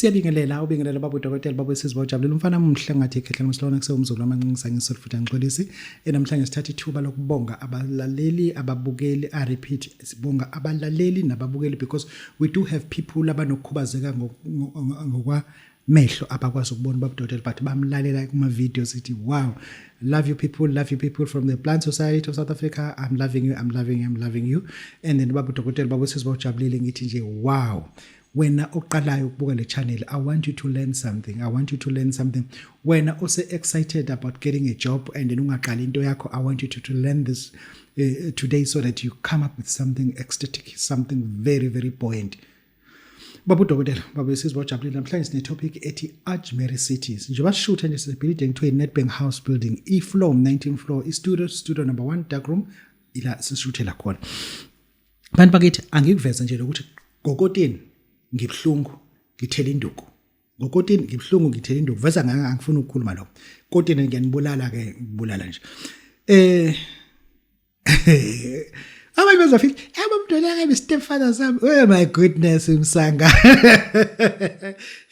Siyabingelela ubingelela baba udokotela baba wesizwe ujabulela umfana omhle ngathi ekhehlela umsilona kusewumzulu amancinci ngisolo futhi angixolisi namhlanje sithatha ithuba lokubonga abalaleli ababukeli repeat sibonga abalaleli nababukeli because we do have people abanokukhubazeka ngokwa mehlo abakwazi ukubona baba udokotela but bamlalela kuma videos sithi wow love you people from the Blind Society of South Africa. I'm loving you and then baba udokotela baba wesizwe ujabulile ngithi nje wow. Wena oqalayo ukubuka le channel, I want you to learn something. Wena ose excited about getting a job and then ungaqala into yakho, I want you to learn this today so that you come up with something ecstatic, something very, very buoyant. Babu Dokotela, Babu Sisbo Chaplin, namhlanje sine topic ethi Ajmer cities. Njengoba sishutha nje sibuilding to a Nedbank house building, floor 19th floor, studio number 1 dark room ila sishuthela khona. Bantu bakithi angikuveza nje ukuthi gokotini ngibhlungu ngithela induku ngokotini ngibhlungu ngithela induku veza angifuni ukukhuluma lokho kotini ngiyanibulala ke ngibulala nje abanye bazafika abamntwana ke stepfather sami oh my goodness umsanga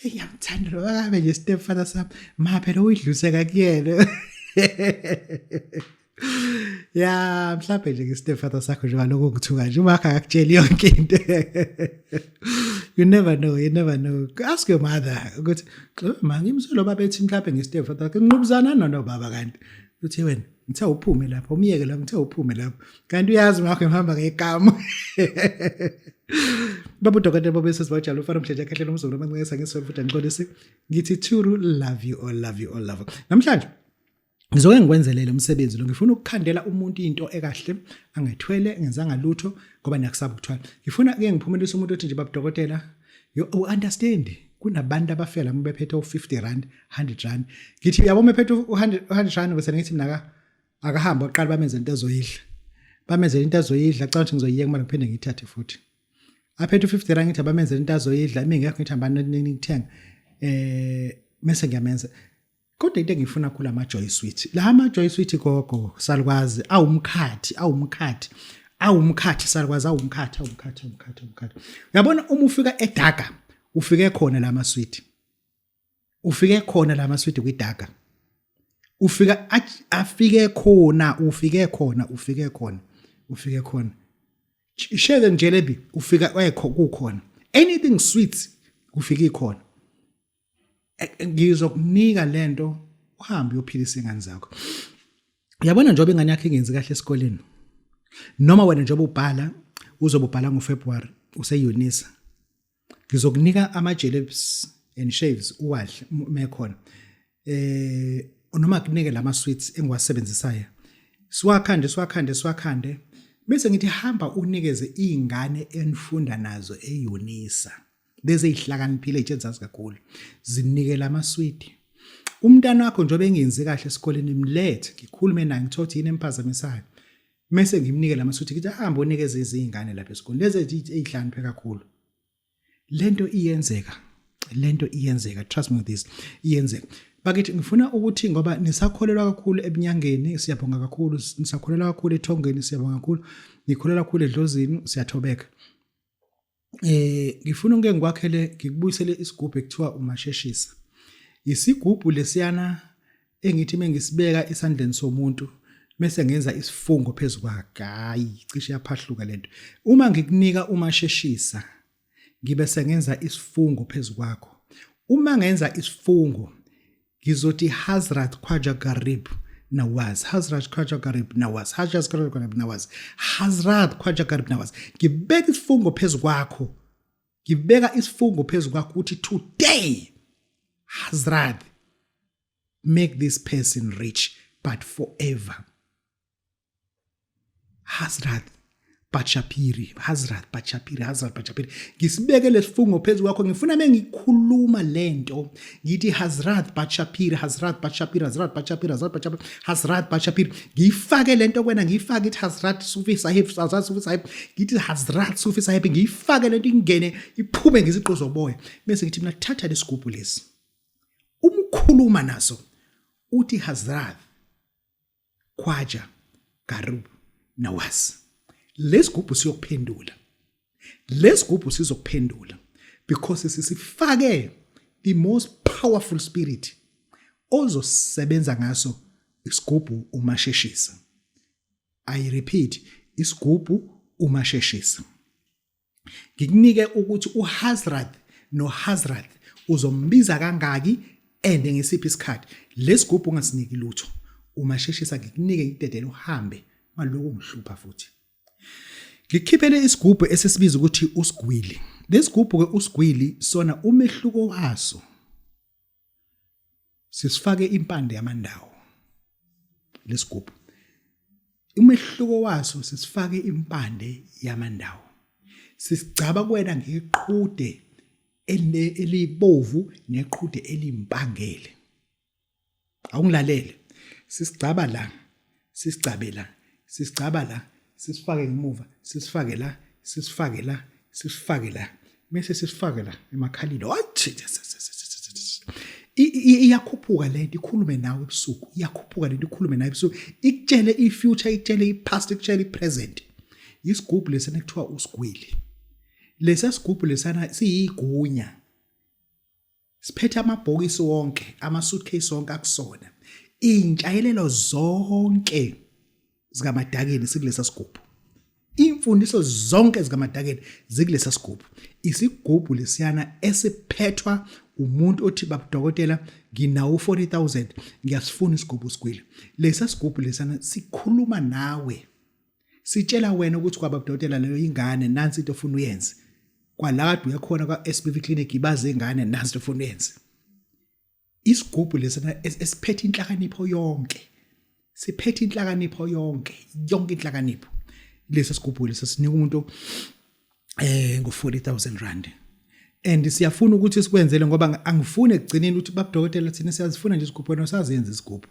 ngiyamthanda lo akabe nje stepfather sami ma phela uyidluseka kuyena ya mhlawumbe nje stepfather sakho nje lokho kuthuka nje uma akakutshela yonke into you never know ask your mother ukuthi ma ngimsolo baba ethi mhlawumbe ngestepfather nginqubuzana no baba kanti uthi wena ngithe uphume lapho umiyeke la ngithe uphume lapho kanti uyazi makho ngihamba ngegama baba udokotela baba sesibajalo ufana mhleje kahle umzulu amancisa ngisolo futhi angixolisi ngithi Turu love you all namhlanje ngizoke ngikwenzelele umsebenzi lo ngifuna ukukhandela umuntu into ekahle angethwele ngenzanga lutho ngoba niyakusaba ukuthwala ngifuna ke ngiphumelise umuntu othi nje baba dokotela you understand kunabantu abafela bephethe u50 rand 100 rand ngithi yabo mephethe u100 rand bese ngithi mina akahamba oqala bamenze into azoyidla cha ukuthi ngizoyiyeka manje ngiphinde ngithathe futhi aphethe u50 rand ngithi abamenze into azoyidla mina ngekho ngithi hamba ningithenga mase ngiyamenza kodwa into engifuna kula ama joy sweet la ama joy sweet gogo salukwazi awumkhathi salukwazi awumkhathi uyabona uma ufika eDaga ufike khona la masweet kwiDaga ufika share and jalebi ufika kukhona anything sweet ufike khona ngizokunika lento uhambe uyophilisa ingane zakho uyabona njobe ingane yakhe ingenzi kahle esikoleni noma wena njobe ubhala uzobubhala ngoFebruary useyunisa ngizokunika ama jalebs and shaves uwadle mekhona noma kunike lama sweets engiwasebenzisayo siwakhande bese ngithi hamba unikeze izingane enfunda nazo eyunisa lezi ezihlakaniphile ezenzazi kakhulu zinikela ama sweet umntana wakho njobe engenzi kahle esikoleni imlethe ngikhulume naye ngithothi yini emphazamisayo bese ngimnikela ama sweet ngithi hamba unikeze izingane lapha esikoleni lezi ezihlakaniphile kakhulu lento iyenzeka trust me with this iyenzeka bakithi ngifuna ukuthi ngoba nisakholelwa kakhulu ebunyangeni siyabonga kakhulu nisakholelwa kakhulu ethongeni siyabonga kakhulu nikholelwa kakhulu edlozini siyathobeka ngifuna ngeke ngikwakhele ngikubuyisele isigubhu ekuthiwa uMasheshisa isigubhu lesiyana engithi mengisibeka esandleni somuntu bese ngenza isifungo phezukwakhe hayi cishe yaphahluka lento uma ngikunika uMasheshisa ngibe sengenza isifungo phezukwakho uma ngenza isifungo ngizothi Hazrat Khwaja Garib Nawaz ngibeka isifungo phezukwakho ukuthi today Hazrat make this person rich but forever Hazrat Bachapiri ngisibeke lesifungo phezukwakho ngifuna mengikhuluma lento ngithi Hazrat Bachapiri ngifake lento kwena ngifake ithi Hazrat Sufi Sahib ngithi Hazrat Sufi Sahib ngifake lento ingene iphume ngeziqo zoboya bese ngithi mina thatha lesigubhu lesi umkhuluma naso uthi Hazrat Khwaja Garib Nawaz lesigubhu sizokuphendula because sisifake the most powerful spirit ozosebenza ngaso isigubhu uMasheshisa. I repeat, isigubhu uMasheshisa. Ngikunike ukuthi uHazrat noHazrat uzombiza kangaki and ngesiphi isikhathi. Lesigubhu ungasiniki lutho. uMasheshisa ngikunike ngidedele uhambe ngaloko ngihlupha futhi. Ngikhiphele isigubhu esesibiza ukuthi usigwili. Lesigubhu ke usigwili sona umehluko waso sisifake impande yamandawo. Lesigubhu umehluko waso sisifake impande yamandawo. Sisicaba kwena ngeqhude elibovu neqhude elimpangele. Awungilalele. Sisicaba la, sisicabe la, sisicaba la, sisifake ngemuva, sisifake la, sisifake la, sisifake la. Bese sisifake la emakhaleni. Iyakhuphuka lento ikhulume nawe ebusuku. Iyakhuphuka lento ikhulume nawe ebusuku. Ikutshele ifuture, ikutshele ipast, ikutshele ipresent. Isigubhu lesana kuthiwa usigwili. Lesa sigubhu lesana siyigunya. Siphethe amabhokisi wonke, ama-suitcase wonke akusona. Intshayelelo zonke zikamadakeni sikulesa sigubhu. Imfundiso zonke zikamadakeni zikulesa sigubhu. Isigubhu lesiyana esiphethwa umuntu othi babudokotela nginawo 40,000 ngiyasifuna isigubhu sigwili. Lesa sigubhu lesana sikhuluma nawe. Sitshela wena ukuthi kwababudokotela leyo ingane nansi into ofuna uyenze. Kwalakade uyakhona kwa-SBV clinic ibaze ingane nansi into ofuna uyenze. Isigubhu lesana esiphethe inhlakanipho yonke. Siphethe inhlakanipho yonke inhlakanipho. Lesa sigubhu lesa sinika umuntu ngo-40,000 rand. And siyafuna ukuthi sikwenzele ngoba angifuni ekugcineni ukuthi babudokotela thina siyazifuna nje isigubhu wena usazenza isigubhu.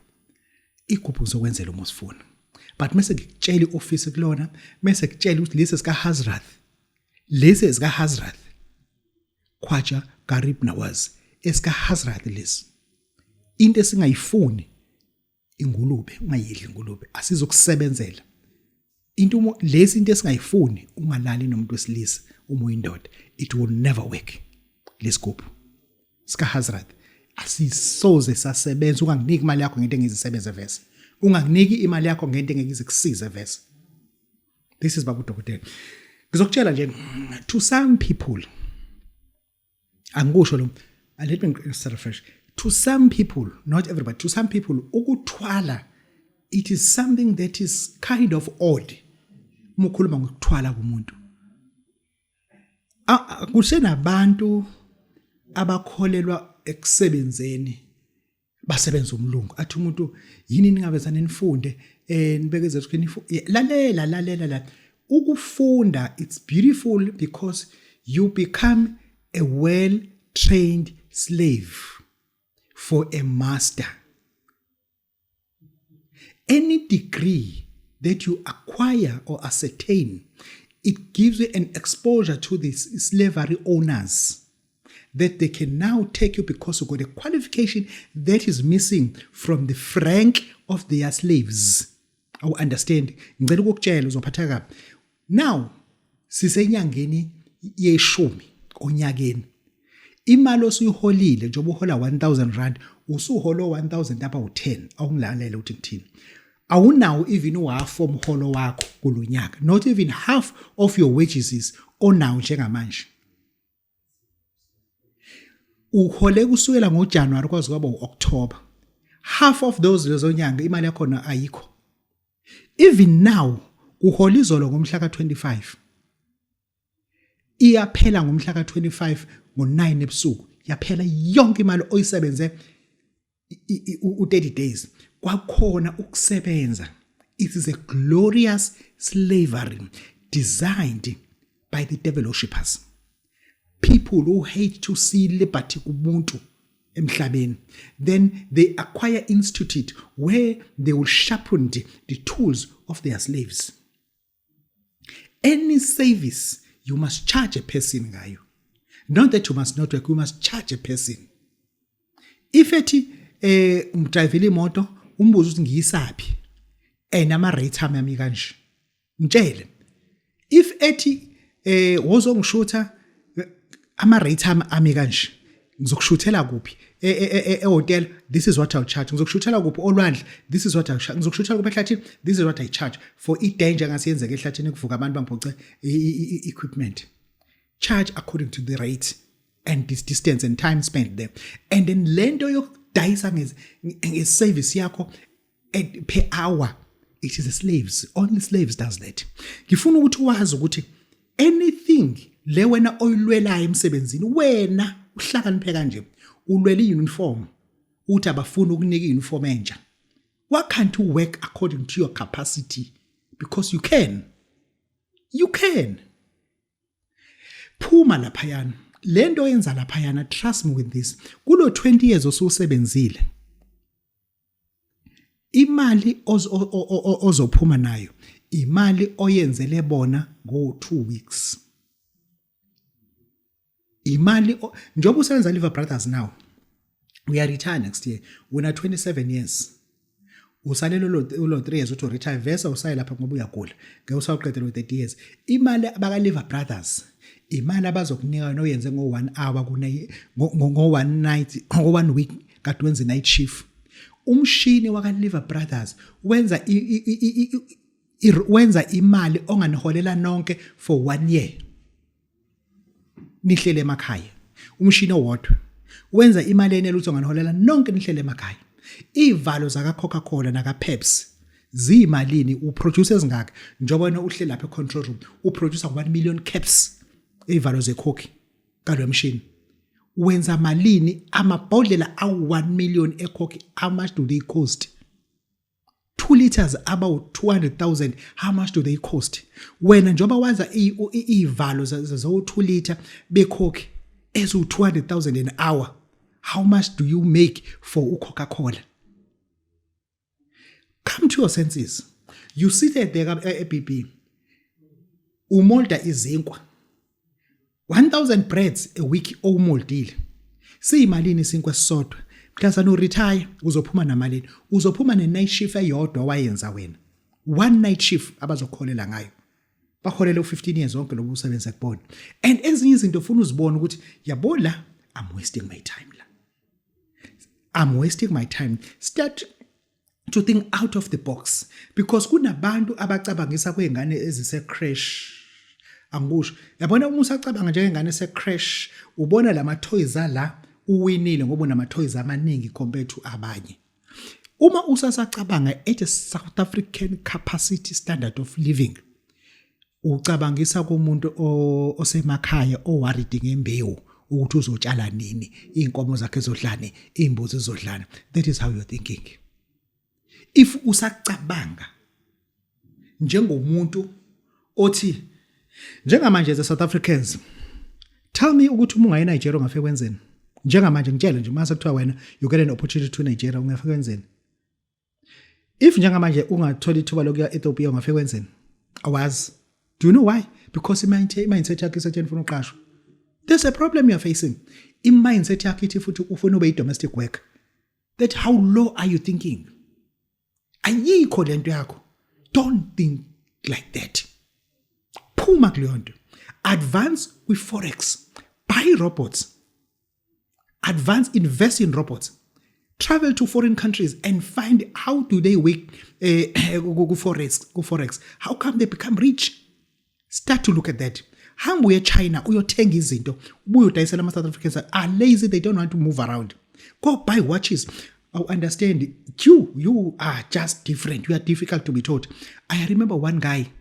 Igubhu uzokwenzela uma usifuna. But mase ngikutshela ioffice kulona, mase ngikutshela ukuthi lesi sika Hazrat. Lesi sika Hazrat. Khwaja Garib Nawaz. Esika Hazrat lesi. Into esingayifuni ingulube, ungayidli ingulube, asizokusebenzela. Into lesi into esingayifuni ungalali nomuntu wesilisa uma uyindoda. It will never work. Lesigubhu sika Hazrat asisoze sasebenza. Unganginiki imali yakho ngento engizisebenza vese. Unganginiki imali yakho ngento engizikusiza vese. This is babudokotela. Ngizokutshela nje to some people angisho lo let me start fresh. To some people, not everybody, to some people ukuthwala it is something that is kind of odd. Mukhuluma ngokuthwala kumuntu. Kusenabantu abakholelwa ekusebenzeni basebenza umlungu. Athi umuntu yini ningabezana nifunde nibekeze ukuthi lalela. Ukufunda it's beautiful because you become a well-trained slave for a master. Any degree that you acquire or ascertain, it gives you an exposure to these slavery owners that they can now take you because you got a qualification that is missing from the frank of their slaves. I understand. Ngicela ukukutshela uzophatha kabi. Now, sisenyangeni yeshumi onyakeni. Imali osuyiholile njengoba uhola 1,000 rand, usuhola 1,000 apha u10. Awungilalele ukuthi ngithini. Awunawo even half omholo wakho kulonyaka. Not even half of your wages onawo njengamanje. Uhole kusukela ngoJanuary kwaze kwaba uOctober. Half of those lezonyanga imali yakho na ayikho. Even now uhola izolo ngomhla ka25. Iyaphela ngomhla ka25 ngo9 ebusuku. Yaphela yonke imali oyisebenze u30 days. Kwakhona ukusebenza. It is a glorious slavery designed by the devil worshippers. People who hate to see liberty kubuntu emhlabeni. Then they acquire institute where they will sharpen the tools of their slaves. Any service, you must charge a person ngayo. Not that you must not work, you must charge a person. If ethi umdrivele imoto umbuzo ukuthi ngiyisaphi ama rate ami kanje. Ngitshele. If ethi wozongishutha ama rate ami kanje. Ngizokushuthela kuphi ehotel, this is what I'll charge. Ngizokushuthela kuphi olwandle, this is what I'll charge. Ngizokushuthela kuphi ehlathini, this is what I charge for danger ngasiyenzeka ehlathini kuvuka abantu bangiphoce equipment. Charge according to the rate and this distance and time spent there. And then lento yokudayisa ngeservice yakho per hour, it is the slaves. Only slaves does that. Ngifuna ukuthi wazi ukuthi anything le wena oyilwelayo emsebenzini, wena uhlakaniphe kanje, ulwela i-uniform, uthi abafuna ukunika i-uniform entsha. Why can't you work according to your capacity? Because you can. You can. Phuma laphayana. Lento yenza laphayana, trust me with this. Kulo 20 years osusebenzile. Imali ozophuma nayo, imali oyenzele bona go 2 weeks. Imali njoba usebenza Liver Brothers now. We are retire next year. Wena 27 years. Usalelo lo 3 years uthi retire vesa usaye lapha ngoba uyagula. Ngeke usaqedela lo 30 years. Imali abaka Liver Brothers, imali abazokunika no yenze ngo 1 hour ngo 1 night, ngo 1 week kade wenze night shift. Umshini waka Liver Brothers wenza imali onganiholela nonke for 1 year. Nihlele emakhaya. Umshini owodwa wenza imali enele ukuthi onganiholela nonke nihlele emakhaya. Ivalo zaka Coca-Cola naka Pepsi zimalini uproduce ezingaka njengoba uhleli lapha econtrol room uproduce 1 million caps ivalo zecoke kalo machine. Wenza malini amabhodlela a1 million ecoke? How much do they cost? 2 liters about 200,000. How much do they cost? Wena njoba waza ivalo zo 2 liter becoke ezu 200,000 an hour. How much do you make for Coca-Cola? Come to your senses. You sit there at BP. Umolda izinkwa. 1,000 breads a week omoldile. Siyimalini isinkwa sisodwa. Mhlawumbe no retire uzophuma namalini. Uzophuma ne night shift eyodwa wayenza wena. One night shift abazokholela ngayo. Bakholela u15 years zonke lobu usebenza kubona. And ezinye izinto ufuna uzibone ukuthi yabona I'm wasting my time la. I'm wasting my time. Start to think out of the box because kunabantu abacabangisa kwengane ezise crash. Angusho yabona uma usacabanga njengengane ese crash ubona lama toys la uwinile ngoba unama toys amaningi compared to abanye. Uma usasacabanga at a South African capacity standard of living ucabangisa kumuntu osemakhaya oworried ngembewu ukuthi uzotshala nini, inkomo zakhe zodlane, imbuzi zodlane. That is how you're thinking. If usacabanga njengomuntu othi njengamanje as South Africans, tell me ukuthi uma ungayi Nigeria ungafike kwenzeni? Njengamanje ngitshela nje mase kuthiwa wena you get an opportunity to Nigeria ungafike kwenzeni? If njengamanje ungathola ithuba lokuya Ethiopia ungafike kwenzeni? Awazi. Do you know why? Because mindset yakhe isetshenziswa ufuna uqashwa. There's a problem you're facing. In mindset yakhe ithi futhi ufuna ube domestic work. That how low are you thinking? Ayikho lento yakho. Don't think like that. Phuma kuleyonto. Advance with forex. Buy robots. Advance, invest in robots. Travel to foreign countries and find how do they work forex. How come they become rich? Start to look at that. Hambu ye China uyothenga izinto ubuye udayisela ama South Africans are lazy, they don't want to move around. Go buy watches. I understand you are just different. You are difficult to be taught. I remember one guy,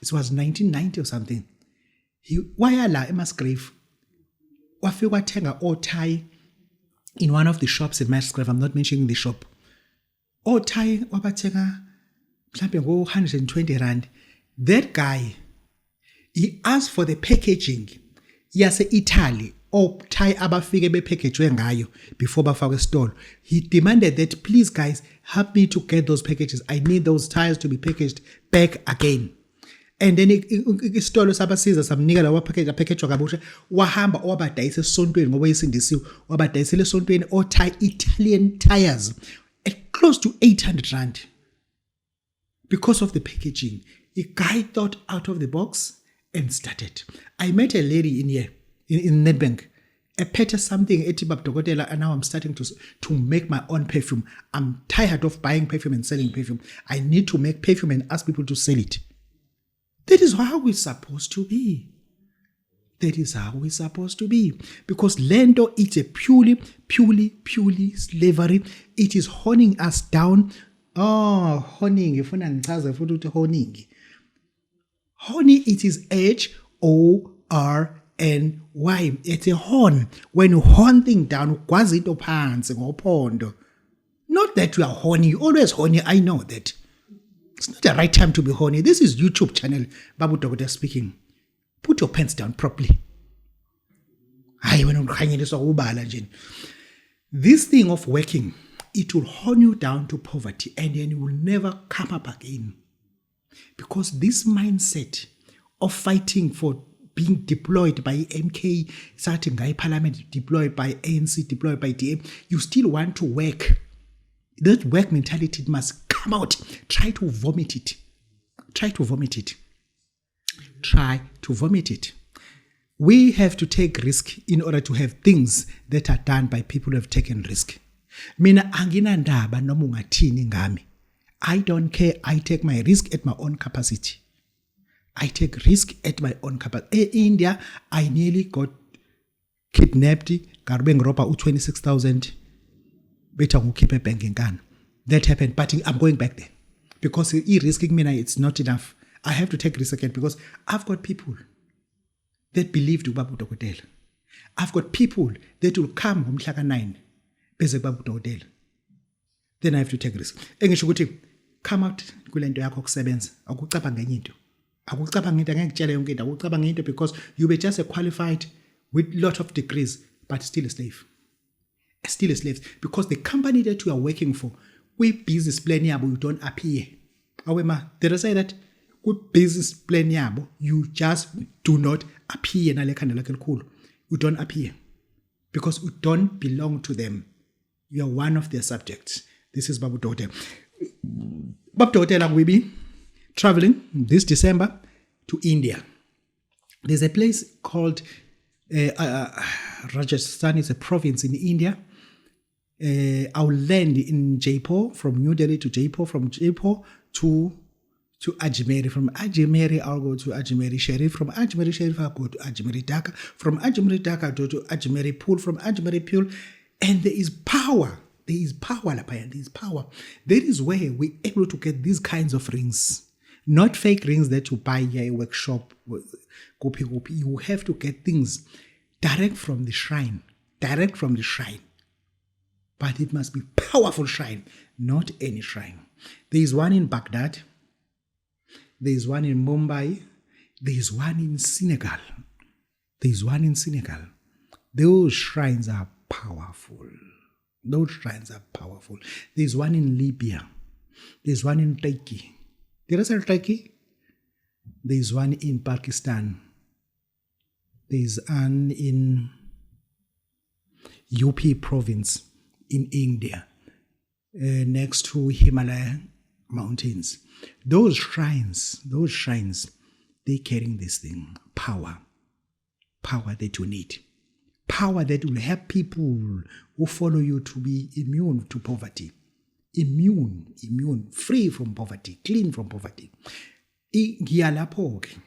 it was 1990 or something. He wayala eMasgrave wafika wathenga othai in one of the shops in Masgrave. I'm not mentioning the shop. Othai wabathenga mhlambe ngo 120 rand. That guy, he asked for the packaging yase Italy or Thai abafike bepackagwe ngayo before bafakwe store. He demanded that please guys help me to get those packages. I need those ties to be packaged back again. And then isitolo sabasiza samnika lawa package kabusha wahamba wabadayisa esontweni ngoba isindisiwe wabadayisela esontweni o Thai Italian tires at close to 800 rand because of the packaging. A guy thought out of the box and started. I met a lady in here, in Nedbank. ephethe something ethi bab dokotela, and now I'm starting to make my own perfume. I'm tired of buying perfume and selling perfume. I need to make perfume and ask people to sell it. That is how we're supposed to be. That is how we're supposed to be. Because Lento, it's a purely slavery. It is honing us down. Oh, honing. Honing. Honey, it is HORNY. It's a horn. When you horn thing down, kwazito phansi ngophondo. Not that you are horny. You're always horny. I know that. It's not the right time to be horny. This is YouTube channel. Babu Dokotela speaking. Put your pants down properly. This thing of working, it will horn you down to poverty, and then you will never come up again. Because this mindset of fighting for being deployed by MK, starting by Parliament, deployed by ANC, deployed by DM, you still want to work. That work mentality must come out. Try to vomit it. Try to vomit it. Try to vomit it. We have to take risk in order to have things that are done by people who have taken risk. Mina anginandaba noma ungathini ngami. I don't care. I take my risk at my own capacity. I take risk at my own capacity. In India, I nearly got kidnapped. Garubeng ropa u26,000. Better go keep a banking gun. That happened, but I'm going back there because risking me, it's not enough. I have to take risk again because I've got people that believe to Babu Dokotela. I've got people that will come on Mhlaka 9 beze Babu Dokotela. Then I have to take risk. Engisho ukuthi come out kulento yakho kusebenza. Akucabanga ngenye into. Akucabanga into angekutshela yonke into. Akucabanga into because you be just a qualified with lot of degrees but still a slave. Still a slave because the company that you are working for, we business plan yabo you don't appear. Awema, did I say that? With business plan yabo, you just do not appear. You don't appear because you don't belong to them. You are one of their subjects. This is Babu Dokotela. Babu Dokotela will be traveling this December to India. There's a place called Rajasthan. It's a province in India. I'll land in Jaipur, from New Delhi to Jaipur, from Jaipur to Ajmer. From Ajmer, I'll go to Ajmer Sharif. From Ajmer Sharif, I'll go to Ajmer Dhaka. From Ajmer Dhaka, I'll go to Ajmer Pool. From Ajmer Pool, and there is power. There is power, Lapayan. There is power. That is where we're able to get these kinds of rings. Not fake rings that you buy here at a workshop. You have to get things direct from the shrine. Direct from the shrine. But it must be powerful shrine, not any shrine. There is one in Baghdad. There is one in Mumbai. There is one in Senegal. There is one in Senegal. Those shrines are powerful. Those shrines are powerful. There is one in Libya. There is one in Turkey. Did I say Turkey? There is one in Pakistan. There is one in UP province in India, next to Himalaya mountains. Those shrines, they carrying this thing, power that you need. Power that will help people who follow you to be immune to poverty. Immune, free from poverty, clean from poverty. Ngiyalapho ke.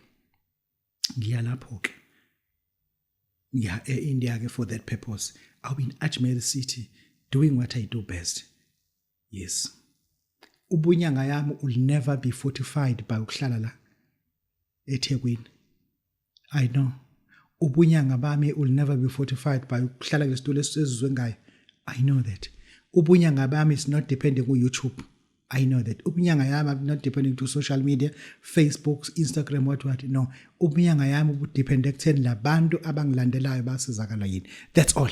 India for that purpose. I'll be in Ajmer city doing what I do best. Yes. Ubunyanga yami will never be fortified by ukuhlala la eThekwini. I know. Ubunyanga bami will never be fortified by ukuhlala ngesitulo esizwe ngayo. I know that. Ubunyanga bami is not depending on YouTube. I know that. Ubunyanga yami is not depending to social media, Facebook, Instagram, what. No. Ubunyanga yami budepende ekutheni labantu abangilandelayo basizakala yini. That's all.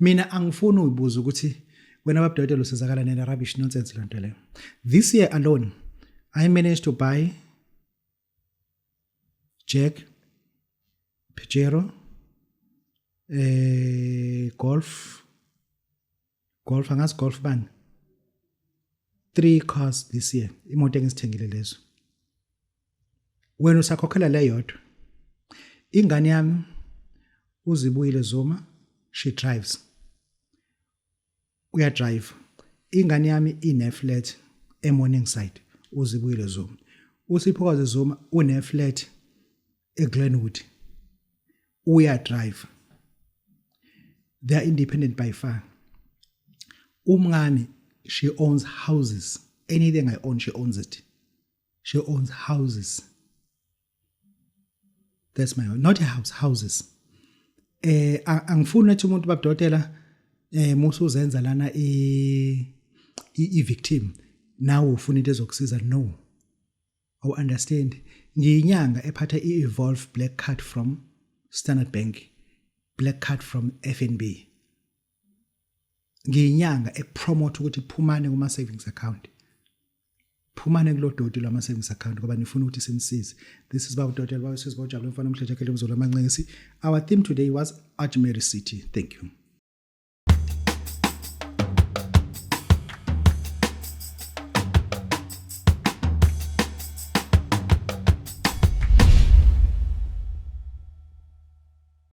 Mina angifuni uyibuza ukuthi wena babudokotela usizakala nena rubbish nonsense lonto leyo. This year alone, I managed to buy Jack, Pajero, Golf, angazi Golf bani. 3 cars this year. Imoto engizithengile lezo. Wena usakhokhela le yodwa. Ingane yami uzibuyile Zuma she drives. Uya drive. Ingane yami ine-flat e-Morningside, uZibuyile Zuma. uSiphokazi Zuma une-flat eGlenwood. Uya drive. They are independent by far. Umngani, she owns houses. Anything I own, she owns it. She owns houses. That's my own. Not a house, houses. Angifuni ukuthi umuntu babudokotela musu uzenza lana i-victim. Now ufuna into ezokusiza. No. I understand. Ngiyinyanga ephatha i-Evolve Black Card from Standard Bank. Black Card from FNB. Ngiyinyanga epromote ukuthi phumane kuma savings account. Phumane kulo doti lwama savings account ngoba nifuna ukuthi sinisize. This is about Dr. Bawusizwe Bawujabule mfana umhleje kele mzolo amancengisi. Our theme today was Ajmer City. Thank you.